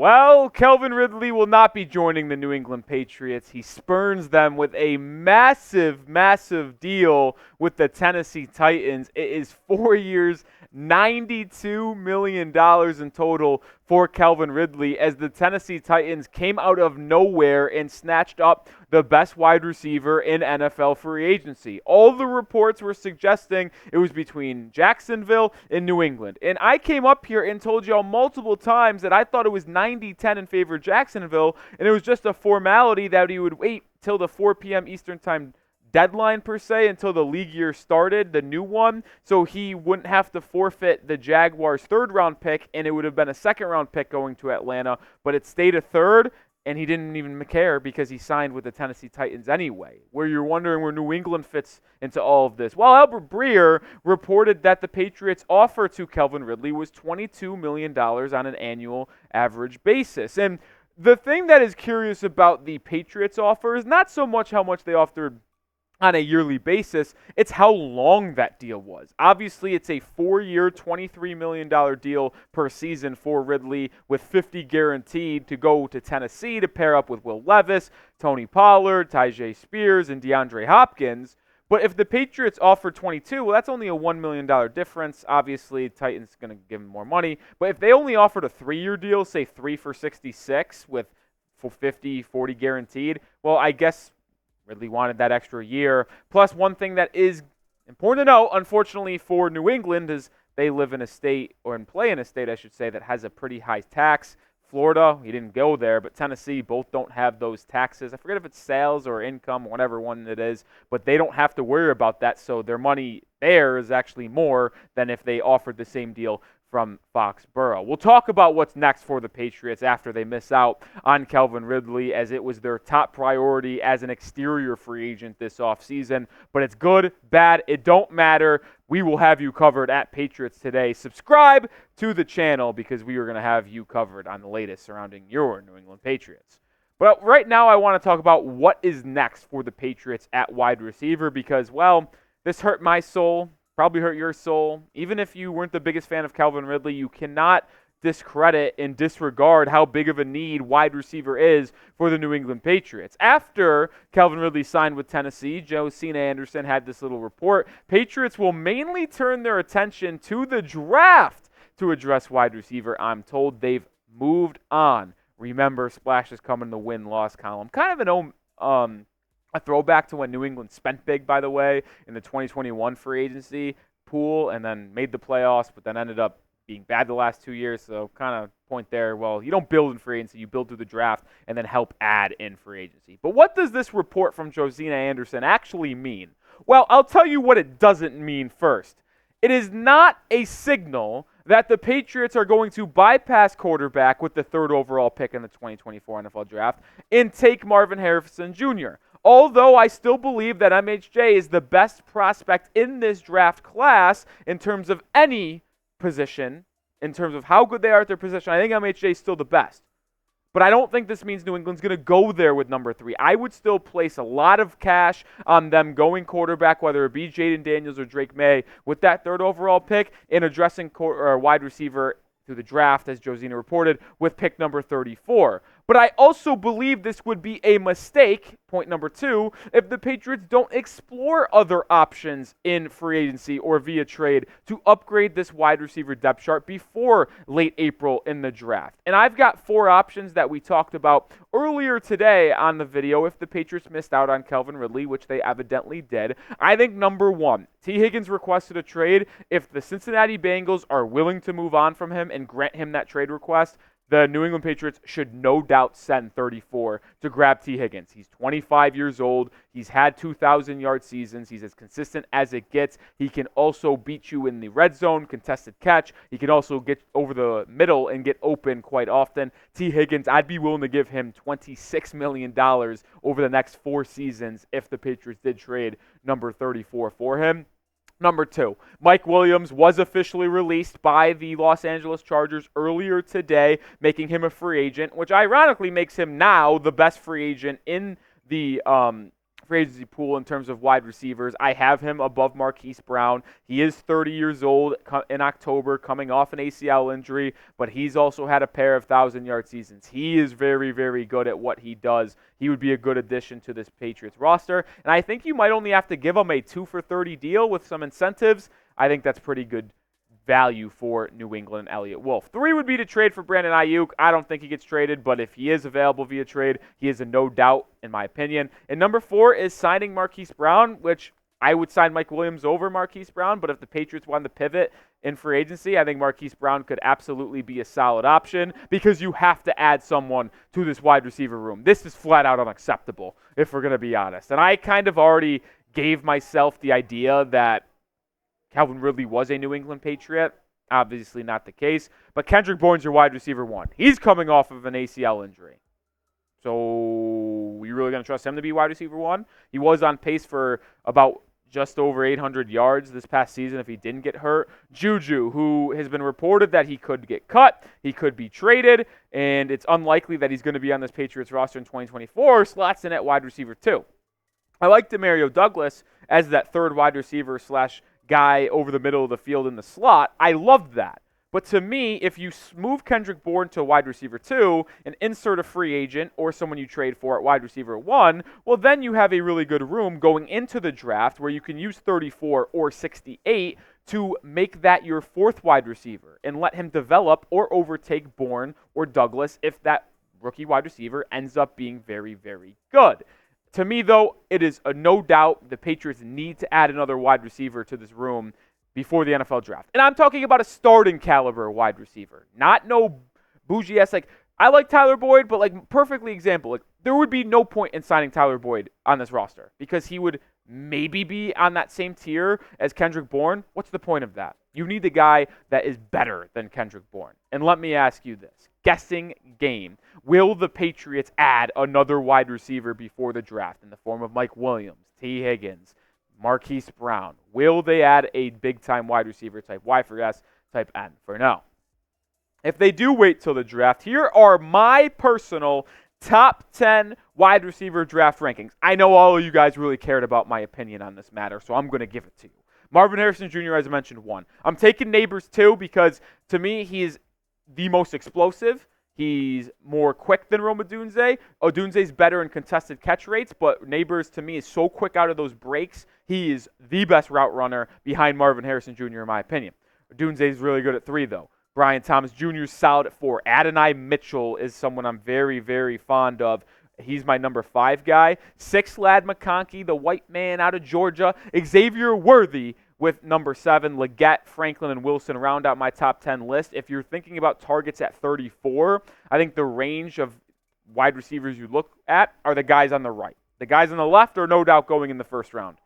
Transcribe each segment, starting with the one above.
Well, Calvin Ridley will not be joining the New England Patriots. He spurns them with a massive, massive deal with the Tennessee Titans. It is 4 years, $92 million in total for Calvin Ridley as the Tennessee Titans came out of nowhere and snatched up the best wide receiver in NFL free agency. All the reports were suggesting it was between Jacksonville and New England. And I came up here and told y'all multiple times that I thought it was 90-10 in favor of Jacksonville, and it was just a formality that he would wait till the 4 p.m. Eastern Time deadline per se until the league year started, the new one, so he wouldn't have to forfeit the Jaguars' third-round pick, and it would have been a second-round pick going to Atlanta, but it stayed a third, and he didn't even care because he signed with the Tennessee Titans anyway. Where you're wondering where New England fits into all of this. Well, Albert Breer reported that the Patriots' offer to Calvin Ridley was $22 million on an annual average basis. And the thing that is curious about the Patriots' offer is not so much how much they offered on a yearly basis, it's how long that deal was. Obviously, it's a 4-year, $23 million deal per season for Ridley with $50 guaranteed to go to Tennessee to pair up with Will Levis, Tony Pollard, Tyjae Spears, and DeAndre Hopkins. But if the Patriots offer 22, well, that's only a $1 million difference. Obviously, Titans going to give him more money. But if they only offered a 3-year deal, say 3 for 66 with 50, 40 guaranteed, well, I guess Ridley wanted that extra year. Plus, one thing that is important to note, unfortunately for New England, is they live in a state, or play in a state, I should say, that has a pretty high tax. Florida, he didn't go there, but Tennessee both don't have those taxes. I forget if it's sales or income, whatever one it is, but they don't have to worry about that, so their money there is actually more than if they offered the same deal from Foxborough. We'll talk about what's next for the Patriots after they miss out on Calvin Ridley, as it was their top priority as an exterior free agent this offseason. But it's good, bad, it don't matter. We will have you covered at Patriots Today. Subscribe to the channel because we are going to have you covered on the latest surrounding your New England Patriots. But right now I want to talk about what is next for the Patriots at wide receiver because, well, this hurt my soul. Probably hurt your soul. Even if you weren't the biggest fan of Calvin Ridley, you cannot discredit and disregard how big of a need wide receiver is for the New England Patriots. After Calvin Ridley signed with Tennessee, Josina Anderson had this little report. Patriots will mainly turn their attention to the draft to address wide receiver. I'm told they've moved on. Remember, splashes come in the win-loss column. Kind of a throwback to when New England spent big, by the way, in the 2021 free agency pool and then made the playoffs, but then ended up being bad the last 2 years. So kind of point there, well, you don't build in free agency, you build through the draft and then help add in free agency. But what does this report from Josina Anderson actually mean? Well, I'll tell you what it doesn't mean first. It is not a signal that the Patriots are going to bypass quarterback with the 3rd overall pick in the 2024 NFL Draft and take Marvin Harrison Jr., although I still believe that MHJ is the best prospect in this draft class in terms of any position, in terms of how good they are at their position, I think MHJ is still the best. But I don't think this means New England's going to go there with number 3. I would still place a lot of cash on them going quarterback, whether it be Jaden Daniels or Drake May, with that 3rd overall pick and addressing wide receiver through the draft, as Josina reported, with pick number 34. But I also believe this would be a mistake, point number 2, if the Patriots don't explore other options in free agency or via trade to upgrade this wide receiver depth chart before late April in the draft. And I've got 4 options that we talked about earlier today on the video if the Patriots missed out on Calvin Ridley, which they evidently did. I think number 1, T. Higgins requested a trade. If the Cincinnati Bengals are willing to move on from him and grant him that trade request, the New England Patriots should no doubt send 34 to grab T. Higgins. He's 25 years old. He's had 2,000-yard seasons. He's as consistent as it gets. He can also beat you in the red zone, contested catch. He can also get over the middle and get open quite often. T. Higgins, I'd be willing to give him $26 million over the next 4 seasons if the Patriots did trade number 34 for him. Number 2, Mike Williams was officially released by the Los Angeles Chargers earlier today, making him a free agent, which ironically makes him now the best free agent in the free agency pool in terms of wide receivers. I have him above Marquise Brown. He is 30 years old in October, coming off an ACL injury, but he's also had a pair of 1,000-yard seasons. He is very, very good at what he does. He would be a good addition to this Patriots roster, and I think you might only have to give him a 2-for-30 deal with some incentives. I think that's pretty good value for New England and Elliott Wolf. 3 would be to trade for Brandon Ayuk. I don't think he gets traded, but if he is available via trade, he is a no doubt, in my opinion. And number 4 is signing Marquise Brown, which I would sign Mike Williams over Marquise Brown, but if the Patriots wanted to pivot in free agency, I think Marquise Brown could absolutely be a solid option because you have to add someone to this wide receiver room. This is flat out unacceptable, if we're going to be honest. And I kind of already gave myself the idea that Calvin Ridley was a New England Patriot. Obviously not the case. But Kendrick Bourne's your wide receiver 1. He's coming off of an ACL injury. So you really going to trust him to be wide receiver 1? He was on pace for about just over 800 yards this past season if he didn't get hurt. Juju, who has been reported that he could get cut, he could be traded, and it's unlikely that he's going to be on this Patriots roster in 2024, slots in at wide receiver 2. I like Demario Douglas as that third wide receiver / guy over the middle of the field in the slot. I loved that. But to me, if you move Kendrick Bourne to wide receiver 2 and insert a free agent or someone you trade for at wide receiver 1, well, then you have a really good room going into the draft where you can use 34 or 68 to make that your 4th wide receiver and let him develop or overtake Bourne or Douglas if that rookie wide receiver ends up being very, very good. To me, though, it is a no doubt the Patriots need to add another wide receiver to this room before the NFL draft. And I'm talking about a starting caliber wide receiver, not no bougie-ass. Like, I like Tyler Boyd, but like perfectly example, like there would be no point in signing Tyler Boyd on this roster because he would maybe be on that same tier as Kendrick Bourne. What's the point of that? You need the guy that is better than Kendrick Bourne. And let me ask you this. Guessing game. Will the Patriots add another wide receiver before the draft in the form of Mike Williams, T. Higgins, Marquise Brown? Will they add a big-time wide receiver type Y for S, type N for no? If they do wait till the draft, here are my personal top 10 wide receiver draft rankings. I know all of you guys really cared about my opinion on this matter, so I'm going to give it to you. Marvin Harrison Jr., as I mentioned, 1. I'm taking Neighbors 2 because, to me, he is the most explosive. He's more quick than Rome Odunze. Odunze's better in contested catch rates, but Neighbors, to me, is so quick out of those breaks. He is the best route runner behind Marvin Harrison Jr., in my opinion. Odunze's really good at 3, though. Brian Thomas Jr. is solid at 4. Adonai Mitchell is someone I'm very, very fond of. He's my number 5 guy. 6, Ladd McConkey, the white man out of Georgia. Xavier Worthy with number 7. Leggett, Franklin, and Wilson round out my top 10 list. If you're thinking about targets at 34, I think the range of wide receivers you look at are the guys on the right. The guys on the left are no doubt going in the first round.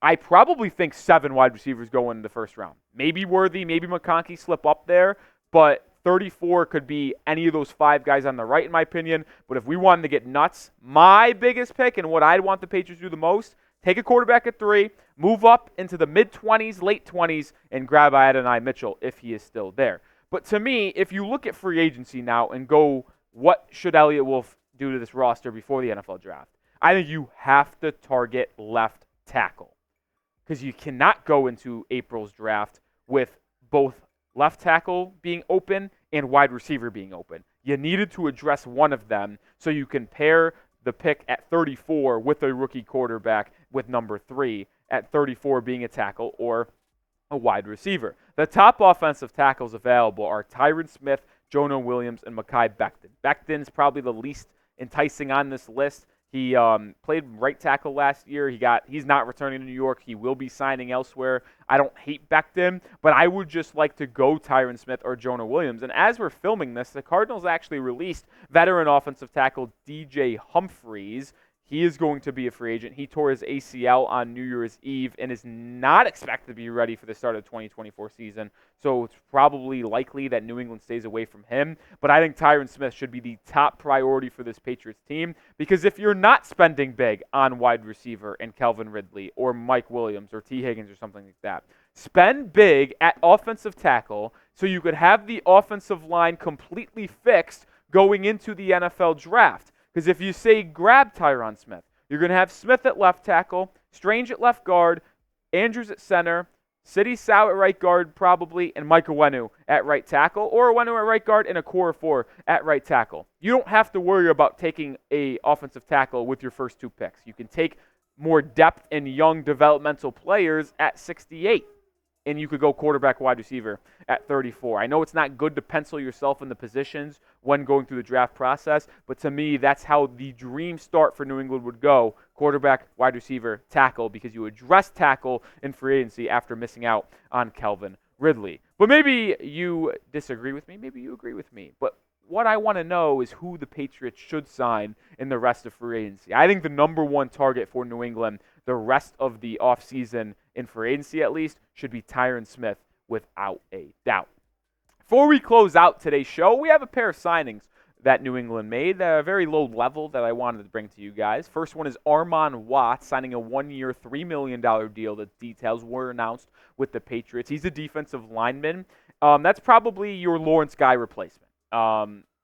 I probably think 7 wide receivers go in the first round. Maybe Worthy, maybe McConkey slip up there, but 34 could be any of those 5 guys on the right, in my opinion. But if we wanted to get nuts, my biggest pick and what I'd want the Patriots to do the most, take a quarterback at 3, move up into the mid-20s, late 20s, and grab Adonai Mitchell if he is still there. But to me, if you look at free agency now and go, what should Elliott Wolf do to this roster before the NFL draft? I think you have to target left tackle because you cannot go into April's draft with both left tackle being open and wide receiver being open. You needed to address one of them so you can pair the pick at 34 with a rookie quarterback with number 3 at 34 being a tackle or a wide receiver. The top offensive tackles available are Tyron Smith, Jonah Williams, and Mekhi Becton. Becton's probably the least enticing on this list. He played right tackle last year. He's not returning to New York. He will be signing elsewhere. I don't hate Becton, but I would just like to go Tyron Smith or Jonah Williams. And as we're filming this, the Cardinals actually released veteran offensive tackle DJ Humphries. He is going to be a free agent. He tore his ACL on New Year's Eve and is not expected to be ready for the start of the 2024 season. So it's probably likely that New England stays away from him. But I think Tyron Smith should be the top priority for this Patriots team because if you're not spending big on wide receiver and Calvin Ridley or Mike Williams or T. Higgins or something like that, spend big at offensive tackle so you could have the offensive line completely fixed going into the NFL draft. Because if you say grab Tyron Smith, You're going to have Smith at left tackle, Strange at left guard, Andrews at center, City Sow at right guard probably, and Mike Owenu at right tackle, or Owenu at right guard and a core of 4 at right tackle. You don't have to worry about taking a offensive tackle with your first 2 picks. You can take more depth and young developmental players at 68. And you could go quarterback, wide receiver at 34. I know it's not good to pencil yourself in the positions when going through the draft process, but to me, that's how the dream start for New England would go: quarterback, wide receiver, tackle, because you address tackle in free agency after missing out on Calvin Ridley. But maybe you disagree with me, maybe you agree with me, but what I want to know is who the Patriots should sign in the rest of free agency. I think the number one target for New England the rest of the offseason, in free agency at least, should be Tyron Smith without a doubt. Before we close out today's show, we have a pair of signings that New England made at a very low level that I wanted to bring to you guys. First one is Armon Watts signing a 1-year, $3 million deal. The details were announced with the Patriots. He's a defensive lineman. That's probably your Lawrence Guy replacement,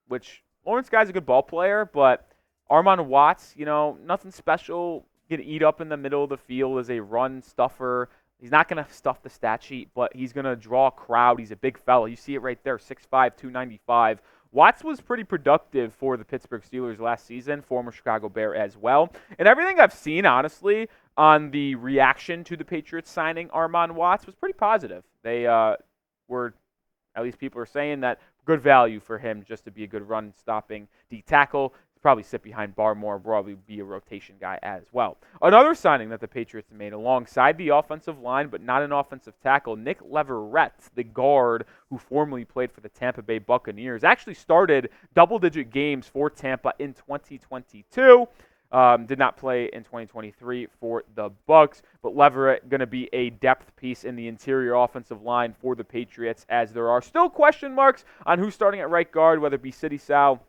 which Lawrence Guy's a good ball player, but Armon Watts, nothing special. Going to eat up in the middle of the field as a run stuffer. He's not going to stuff the stat sheet, but he's going to draw a crowd. He's a big fella. You see it right there, 6'5", 295. Watts was pretty productive for the Pittsburgh Steelers last season, former Chicago Bear as well. And everything I've seen, honestly, on the reaction to the Patriots signing Armon Watts was pretty positive. They were, at least people are saying that, good value for him just to be a good run-stopping D tackle. Probably sit behind Barmore, probably be a rotation guy as well. Another signing that the Patriots made alongside the offensive line, but not an offensive tackle, Nic Rohloff, the guard who formerly played for the Tampa Bay Buccaneers, actually started double-digit games for Tampa in 2022. Did not play in 2023 for the Bucs, but Leverett going to be a depth piece in the interior offensive line for the Patriots, as there are still question marks on who's starting at right guard, whether it be City Sow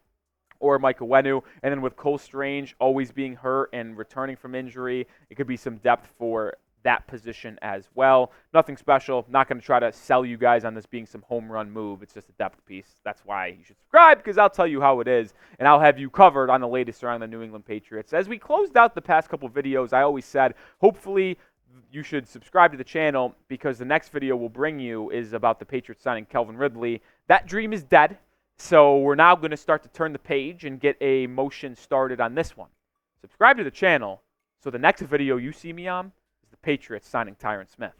or Mike Owenu, and then with Cole Strange always being hurt and returning from injury, it could be some depth for that position as well. Nothing special. Not going to try to sell you guys on this being some home run move. It's just a depth piece. That's why you should subscribe, because I'll tell you how it is, and I'll have you covered on the latest around the New England Patriots. As we closed out the past couple videos, I always said, hopefully you should subscribe to the channel, because the next video we'll bring you is about the Patriots signing Calvin Ridley. That dream is dead. So we're now going to start to turn the page and get a motion started on this one. Subscribe to the channel so the next video you see me on is the Patriots signing Tyron Smith.